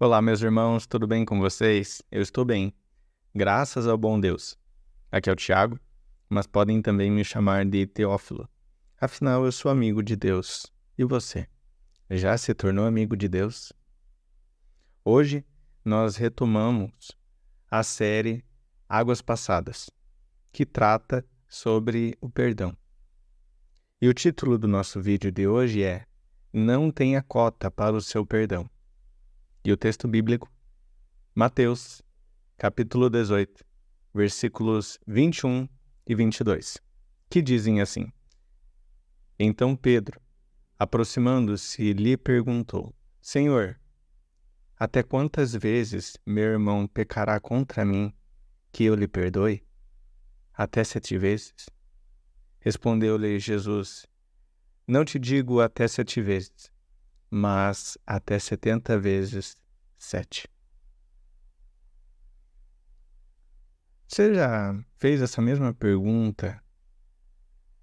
Olá, meus irmãos, tudo bem com vocês? Eu estou bem, graças ao bom Deus. Aqui é o Tiago, mas podem também me chamar de Teófilo. Afinal, eu sou amigo de Deus. E você? Já se tornou amigo de Deus? Hoje, nós retomamos a série Águas Passadas, que trata sobre o perdão. E o título do nosso vídeo de hoje é Não tenha cota para o seu perdão. E o texto bíblico, Mateus, capítulo 18, versículos 21 e 22, que dizem assim: Então Pedro, aproximando-se, lhe perguntou: Senhor, até quantas vezes meu irmão pecará contra mim, que eu lhe perdoe? Até 7 vezes? Respondeu-lhe Jesus: Não te digo até 7 vezes, mas até 70 vezes 7. Você já fez essa mesma pergunta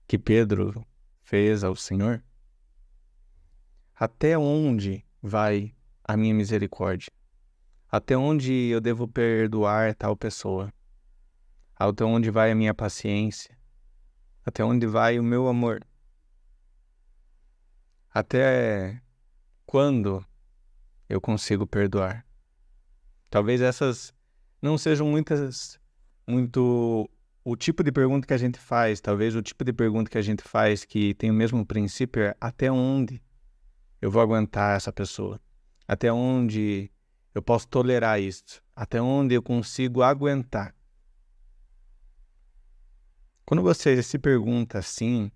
que Pedro fez ao Senhor? Até onde vai a minha misericórdia? Até onde eu devo perdoar tal pessoa? Até onde vai a minha paciência? Até onde vai o meu amor? Até quando eu consigo perdoar? Talvez essas não sejam muito o tipo de pergunta que a gente faz. Talvez o tipo de pergunta que a gente faz que tem o mesmo princípio é até onde eu vou aguentar essa pessoa? Até onde eu posso tolerar isso? Até onde eu consigo aguentar? Quando você se pergunta assim,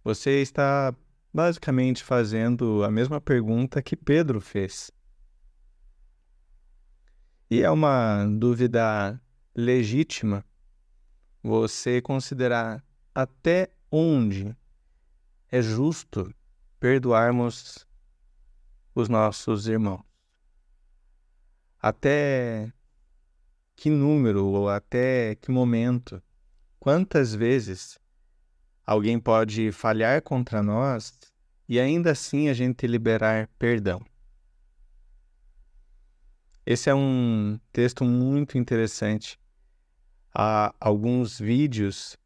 você está basicamente fazendo a mesma pergunta que Pedro fez. E é uma dúvida legítima você considerar até onde é justo perdoarmos os nossos irmãos. Até que número ou até que momento, quantas vezes alguém pode falhar contra nós e ainda assim a gente liberar perdão. Esse é um texto muito interessante. Há alguns vídeos,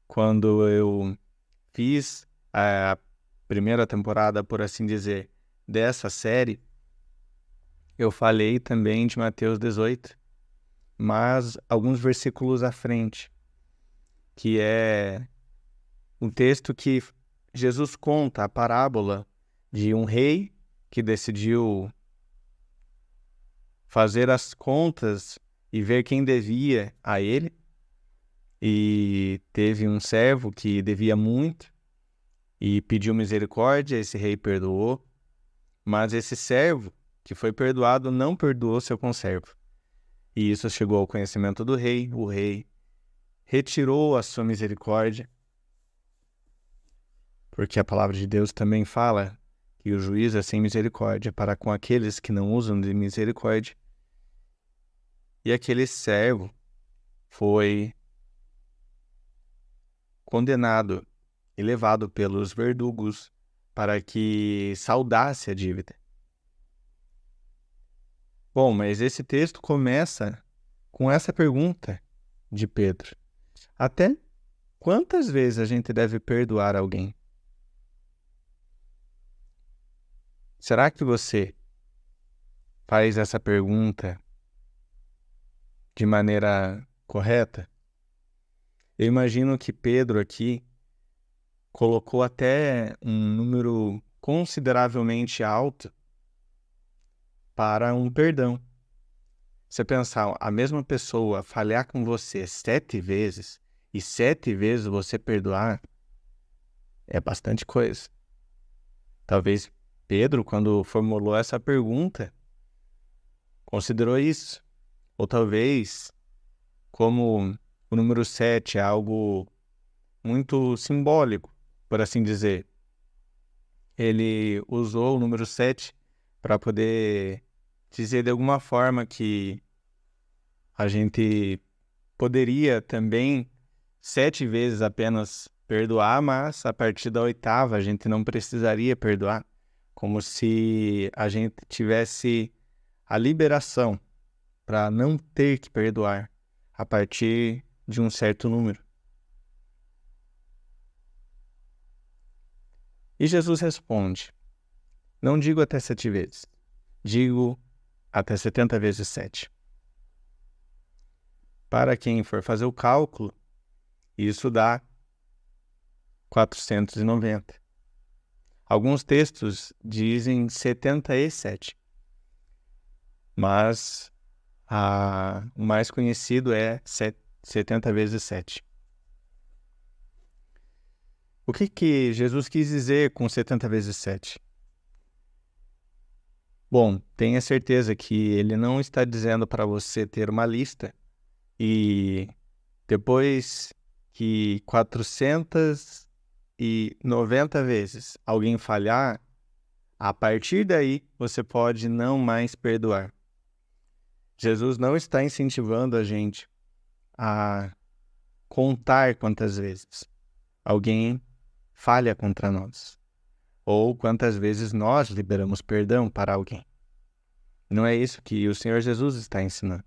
quando eu fiz a primeira temporada, por assim dizer, dessa série, eu falei também de Mateus 18, mas alguns versículos à frente, que é um texto que Jesus conta a parábola de um rei que decidiu fazer as contas e ver quem devia a ele. E teve um servo que devia muito e pediu misericórdia, esse rei perdoou, mas esse servo que foi perdoado não perdoou seu conservo. E isso chegou ao conhecimento do rei, o rei retirou a sua misericórdia, porque a palavra de Deus também fala que o juiz é sem misericórdia para com aqueles que não usam de misericórdia. E aquele servo foi condenado e levado pelos verdugos para que saldasse a dívida. Bom, mas esse texto começa com essa pergunta de Pedro: até quantas vezes a gente deve perdoar alguém? Será que você faz essa pergunta de maneira correta? Eu imagino que Pedro aqui colocou até um número consideravelmente alto para um perdão. Você pensar, a mesma pessoa falhar com você 7 vezes e 7 vezes você perdoar, é bastante coisa. Talvez Pedro, quando formulou essa pergunta, considerou isso. Ou talvez, como o número 7 é algo muito simbólico, por assim dizer, ele usou o número 7 para poder dizer de alguma forma que a gente poderia também 7 vezes apenas perdoar, mas a partir da 8ª a gente não precisaria perdoar, como se a gente tivesse a liberação para não ter que perdoar a partir de um certo número. E Jesus responde: não digo até 7 vezes, digo até 70 vezes 7. Para quem for fazer o cálculo, isso dá 490. Alguns textos dizem 77, mas o mais conhecido é 70 vezes 7. O que Jesus quis dizer com 70 vezes 7? Bom, tenha certeza que ele não está dizendo para você ter uma lista e depois que 490 vezes alguém falhar, a partir daí você pode não mais perdoar. Jesus não está incentivando a gente a contar quantas vezes alguém falha contra nós, ou quantas vezes nós liberamos perdão para alguém. Não é isso que o Senhor Jesus está ensinando.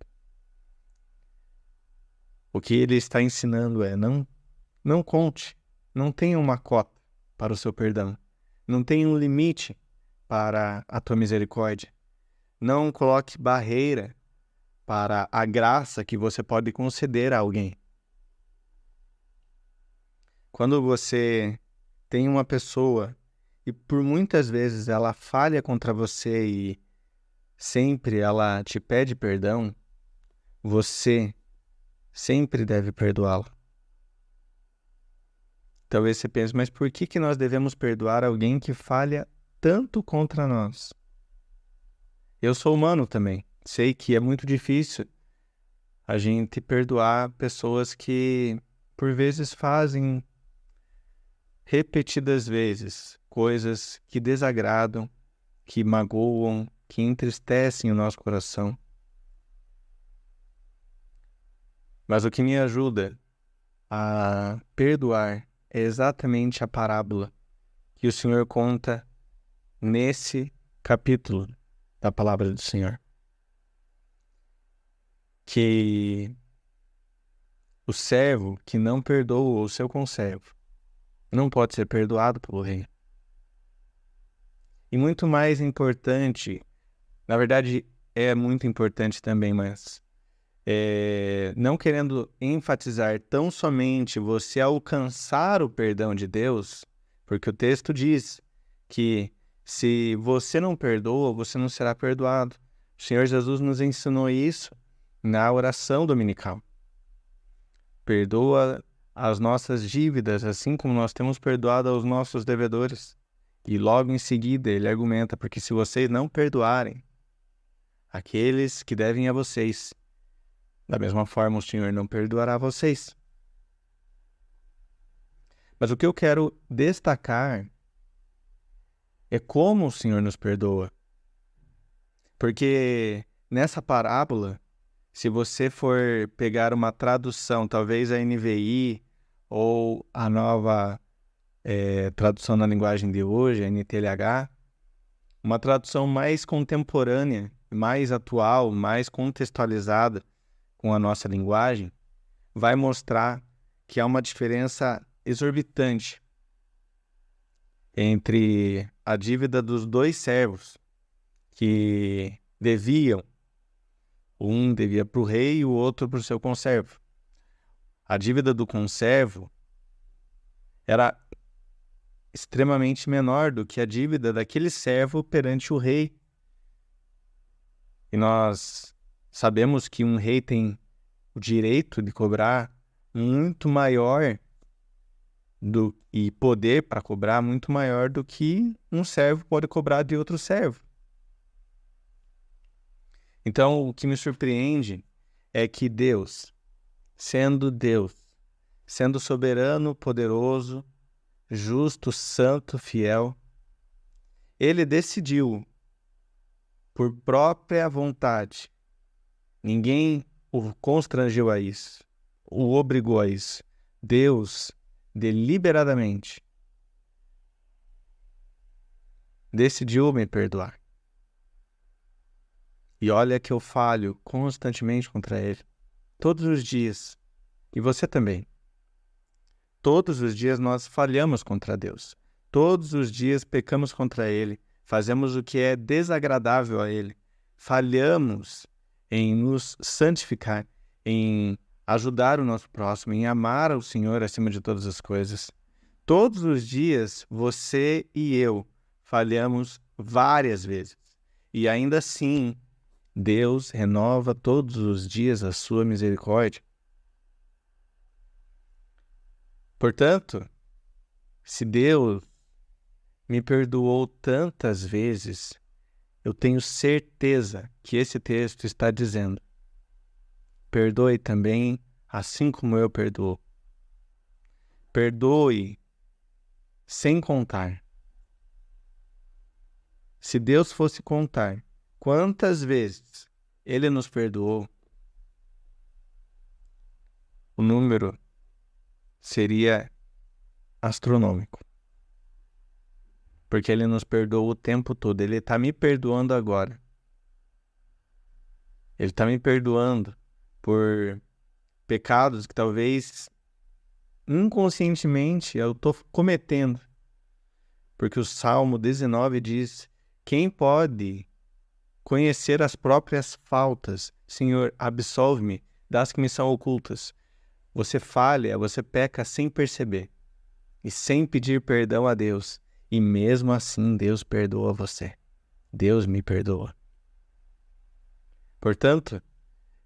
O que ele está ensinando é não conte, não tenha uma cota para o seu perdão, não tenha um limite para a tua misericórdia, não coloque barreira para a graça que você pode conceder a alguém. Quando você tem uma pessoa e por muitas vezes ela falha contra você e sempre ela te pede perdão, você sempre deve perdoá-la. Talvez você pense, mas por que nós devemos perdoar alguém que falha tanto contra nós? Eu sou humano também. Sei que é muito difícil a gente perdoar pessoas que por vezes fazem repetidas vezes coisas que desagradam, que magoam, que entristecem o nosso coração. Mas o que me ajuda a perdoar é exatamente a parábola que o Senhor conta nesse capítulo da palavra do Senhor. Que o servo que não perdoa o seu conservo não pode ser perdoado pelo rei. E muito mais importante, na verdade é muito importante também, mas não querendo enfatizar tão somente você alcançar o perdão de Deus, porque o texto diz que se você não perdoa, você não será perdoado. O Senhor Jesus nos ensinou isso na oração dominical. Perdoa as nossas dívidas, assim como nós temos perdoado aos nossos devedores. E logo em seguida ele argumenta, porque se vocês não perdoarem aqueles que devem a vocês, da mesma forma o Senhor não perdoará vocês. Mas o que eu quero destacar é como o Senhor nos perdoa. Porque nessa parábola, se você for pegar uma tradução, talvez a NVI ou a nova tradução na linguagem de hoje, a NTLH, uma tradução mais contemporânea, mais atual, mais contextualizada com a nossa linguagem, vai mostrar que há uma diferença exorbitante entre a dívida dos dois servos que deviam. Um devia para o rei e o outro para o seu conservo. A dívida do conservo era extremamente menor do que a dívida daquele servo perante o rei. E nós sabemos que um rei tem o direito de cobrar muito maior e poder para cobrar muito maior do que um servo pode cobrar de outro servo. Então, o que me surpreende é que Deus, sendo soberano, poderoso, justo, santo, fiel, ele decidiu, por própria vontade, ninguém o constrangeu a isso, o obrigou a isso. Deus, deliberadamente, decidiu me perdoar. E olha que eu falho constantemente contra Ele. Todos os dias. E você também. Todos os dias nós falhamos contra Deus. Todos os dias pecamos contra Ele. Fazemos o que é desagradável a Ele. Falhamos em nos santificar, em ajudar o nosso próximo, em amar ao Senhor acima de todas as coisas. Todos os dias, você e eu falhamos várias vezes. E ainda assim, Deus renova todos os dias a sua misericórdia. Portanto, se Deus me perdoou tantas vezes, eu tenho certeza que esse texto está dizendo: perdoe também, assim como eu perdoo. Perdoe sem contar. Se Deus fosse contar quantas vezes Ele nos perdoou, o número seria astronômico. Porque Ele nos perdoa o tempo todo. Ele está me perdoando agora. Ele está me perdoando por pecados que talvez inconscientemente eu estou cometendo. Porque o Salmo 19 diz: quem pode conhecer as próprias faltas? Senhor, absolve-me das que me são ocultas. Você falha, você peca sem perceber e sem pedir perdão a Deus. E mesmo assim Deus perdoa você. Deus me perdoa. Portanto,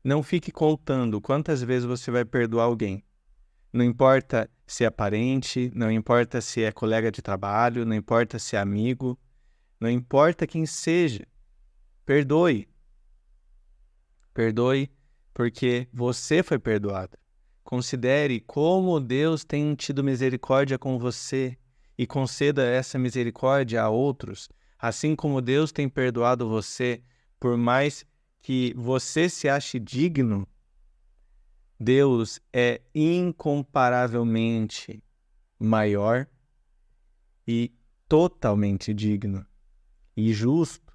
não fique contando quantas vezes você vai perdoar alguém. Não importa se é parente, não importa se é colega de trabalho, não importa se é amigo, não importa quem seja. Perdoe. Perdoe porque você foi perdoado. Considere como Deus tem tido misericórdia com você e conceda essa misericórdia a outros, assim como Deus tem perdoado você, por mais que você se ache digno. Deus é incomparavelmente maior e totalmente digno, e justo,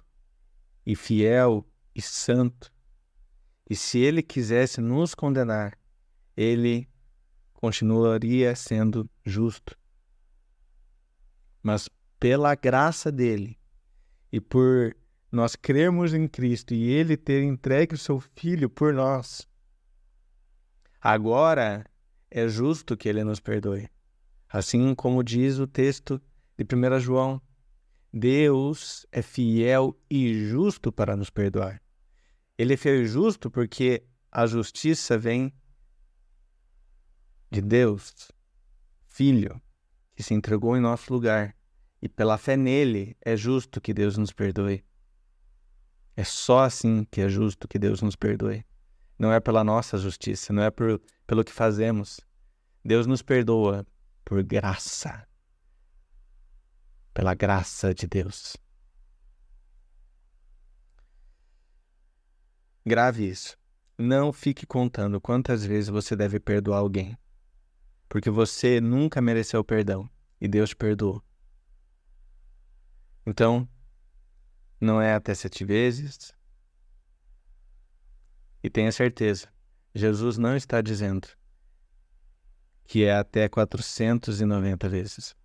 e fiel, e santo. E se Ele quisesse nos condenar, Ele continuaria sendo justo. Mas pela graça dele e por nós crermos em Cristo e Ele ter entregue o seu Filho por nós, agora é justo que Ele nos perdoe. Assim como diz o texto de 1 João, Deus é fiel e justo para nos perdoar. Ele é fiel e justo porque a justiça vem de Deus, Filho, que se entregou em nosso lugar. E pela fé nele, é justo que Deus nos perdoe. É só assim que é justo que Deus nos perdoe. Não é pela nossa justiça, não é pelo que fazemos. Deus nos perdoa por graça. Pela graça de Deus. Grave isso. Não fique contando quantas vezes você deve perdoar alguém. Porque você nunca mereceu perdão e Deus te perdoou. Então, não é até 7 vezes. E tenha certeza, Jesus não está dizendo que é até 490 vezes.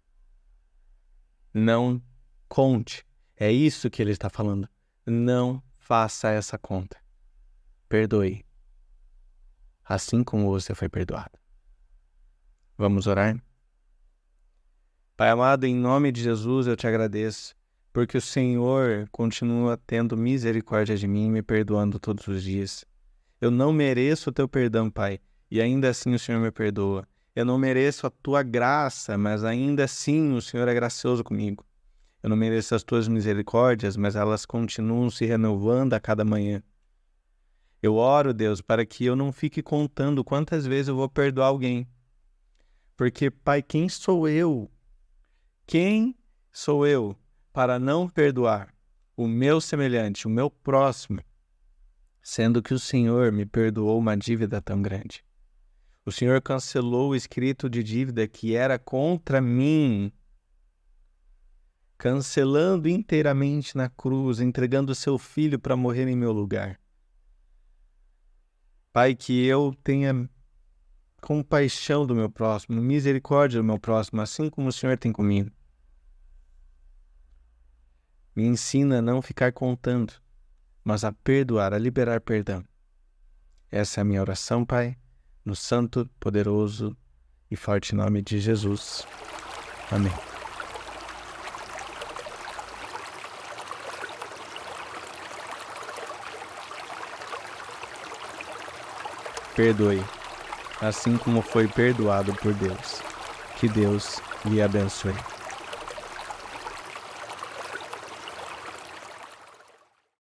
Não conte. É isso que ele está falando. Não faça essa conta. Perdoe. Assim como você foi perdoado. Vamos orar? Pai amado, em nome de Jesus eu te agradeço, porque o Senhor continua tendo misericórdia de mim e me perdoando todos os dias. Eu não mereço o teu perdão, Pai, e ainda assim o Senhor me perdoa. Eu não mereço a tua graça, mas ainda assim o Senhor é gracioso comigo. Eu não mereço as tuas misericórdias, mas elas continuam se renovando a cada manhã. Eu oro, Deus, para que eu não fique contando quantas vezes eu vou perdoar alguém. Porque, Pai, quem sou eu? Quem sou eu para não perdoar o meu semelhante, o meu próximo, sendo que o Senhor me perdoou uma dívida tão grande? O Senhor cancelou o escrito de dívida que era contra mim. cancelando inteiramente na cruz, entregando o seu filho para morrer em meu lugar. Pai, que eu tenha compaixão do meu próximo, misericórdia do meu próximo, assim como o Senhor tem comigo. Me ensina a não ficar contando, mas a perdoar, a liberar perdão. Essa é a minha oração, Pai, no santo, poderoso e forte nome de Jesus. Amém. Perdoe, assim como foi perdoado por Deus. Que Deus lhe abençoe.